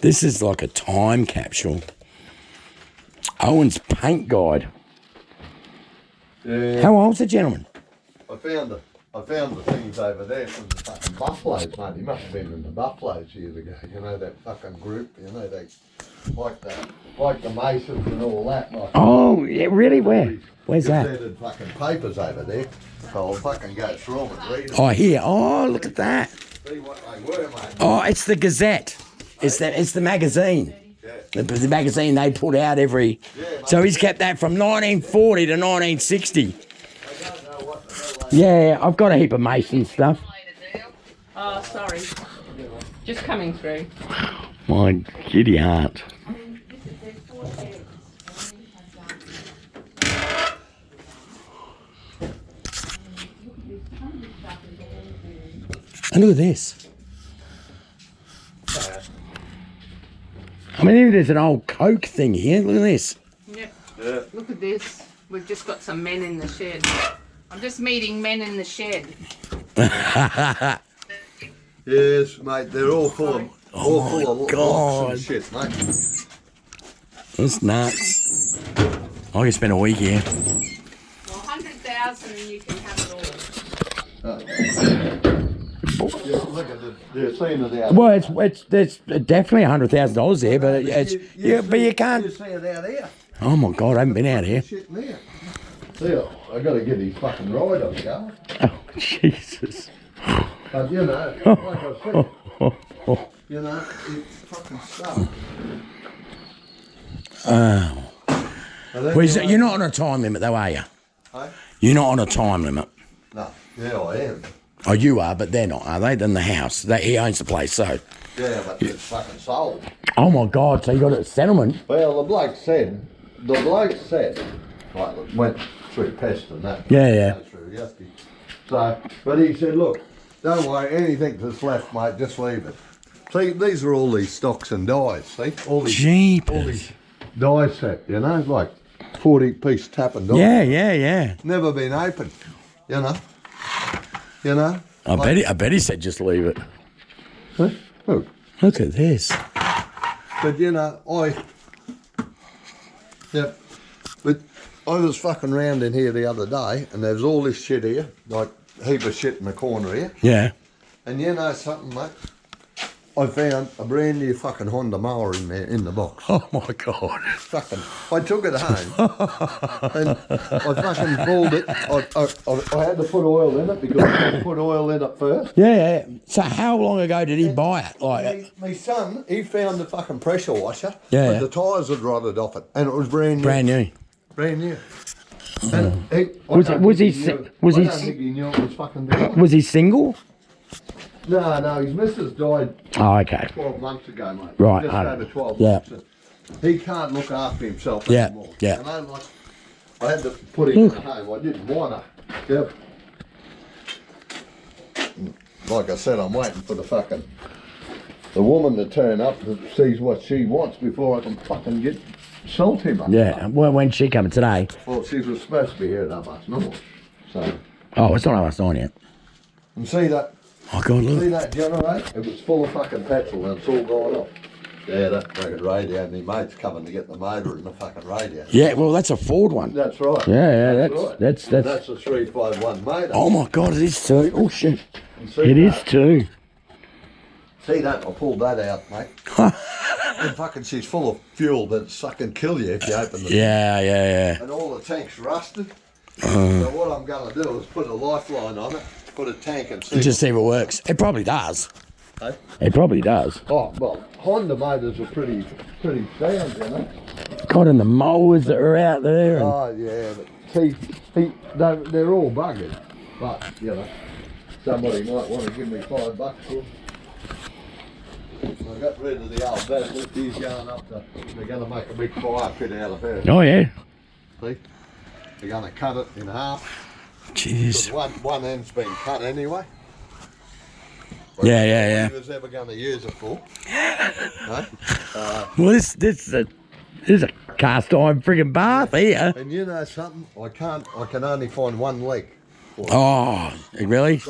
This is like a time capsule. Owen's paint guide. Yeah. How old's the gentleman? I found the things over there from the fucking buffaloes, mate. He must have been in the buffaloes years ago. You know, that fucking group, you know, they like the Masons and all that. Like, Oh, yeah, really? Where? Where's that? gazetted fucking papers over there. So I'll fucking go through them and read them. Oh, here. Oh, look at that. See what they were, mate. Oh, it's the Gazette. It's the magazine. Yeah. The magazine they put out every... So he's kept that from 1940 to 1960. I don't know what the hell Yeah, I've got a heap of Mason stuff. Oh, sorry. Just coming through. My giddy heart. And look at this. I mean, even there's an old Coke thing here. Look at this. Yep. Yeah. Look at this. We've just got some men in the shed. I'm just meeting men in the shed. Yes, mate, they're all full of locks God. and shit, mate. That's nuts. I could spend a week here. Well, 100,000 and you can have it all. Yeah, look at the scene of the Well, there's definitely $100,000 there, but but you can't. You see it out here. Oh my God, I haven't been out here. Shit in there. See, I got to get his fucking ride on going. Oh Jesus. But you know, like I said, you know, it's fucking stuff. Oh. And then Well, you're not on a time limit though, are you? Hey? You're not on a time limit. No, yeah, I am. Oh, you are, but they're not, are they? Then the house. He owns the place, so. Yeah, but it's fucking sold. Oh my God, so you got a settlement? Well, the bloke said, like, went through pest and that. Yeah. Go through yesterday. So, but he said, look, don't worry, anything that's left, mate, just leave it. See, these are all these stocks and dies, see? All these Jeepers. die set, you know, like 40-piece tap and die. Yeah. Never been opened, you know. You know? I bet he said just leave it. Huh? Look. Look at this. But you know, but I was fucking round in here the other day and there was all this shit here, like a heap of shit in the corner here. Yeah. And you know something, mate? I found a brand new fucking Honda mower in there, in the box. Oh my God. Fucking, I took it home and I fucking pulled it. I had to put oil in it because I had to put oil in it first. Yeah. So how long ago did he buy it? Like, My son, he found the fucking pressure washer. Yeah. But the tyres had rotted off it and it was brand new. brand new. Brand new. And I Was don't he think he knew it was fucking doing. Was he single? No, his missus died Oh, okay. 12 months ago, mate. Right, Just I- over 12 yeah. months. And he can't look after himself Yeah, anymore. yeah. You know, like, I had to put him in the home. I didn't want to. Yep. Like I said, I'm waiting for the woman to turn up that sees what she wants before I can fucking salt him up. Yeah. Well, when's she coming today? Well, she was supposed to be here at Upper North. So, Oh, it's not almost on yet. and see that Oh God, See look. that generator? It was full of fucking petrol and it's all gone off. Yeah, that fucking radio, and my mate's coming to get the motor and the fucking radio. Yeah. Well, that's a Ford one. That's right. Yeah. right. That's. That's a 351 motor. Oh my God, it is too. Oh shit. And see It is that? too. See that? I pulled that out, mate. And fucking she's full of fuel that'd fucking kill you if you open the Yeah. And all the tanks rusted. So what I'm going to do is put a lifeline on it, put a tank and see. Just see if it works. It probably does. Hey? It probably does. Oh, well, Honda motors are pretty sound, you know. God, and the mowers that are out there. And, Oh yeah, but they're all buggered, but you know, somebody might want to give me $5 for them. I got rid of the old vessel. He's going up to. They're going to make a big fire pit out of her. oh yeah. See, they're going to cut it in half. Jeez. One end's been cut anyway. Yeah. Who was ever going to use it for? No? Well, this is a cast iron friggin' bath here. And you know something? I can only find one leg. Oh, really?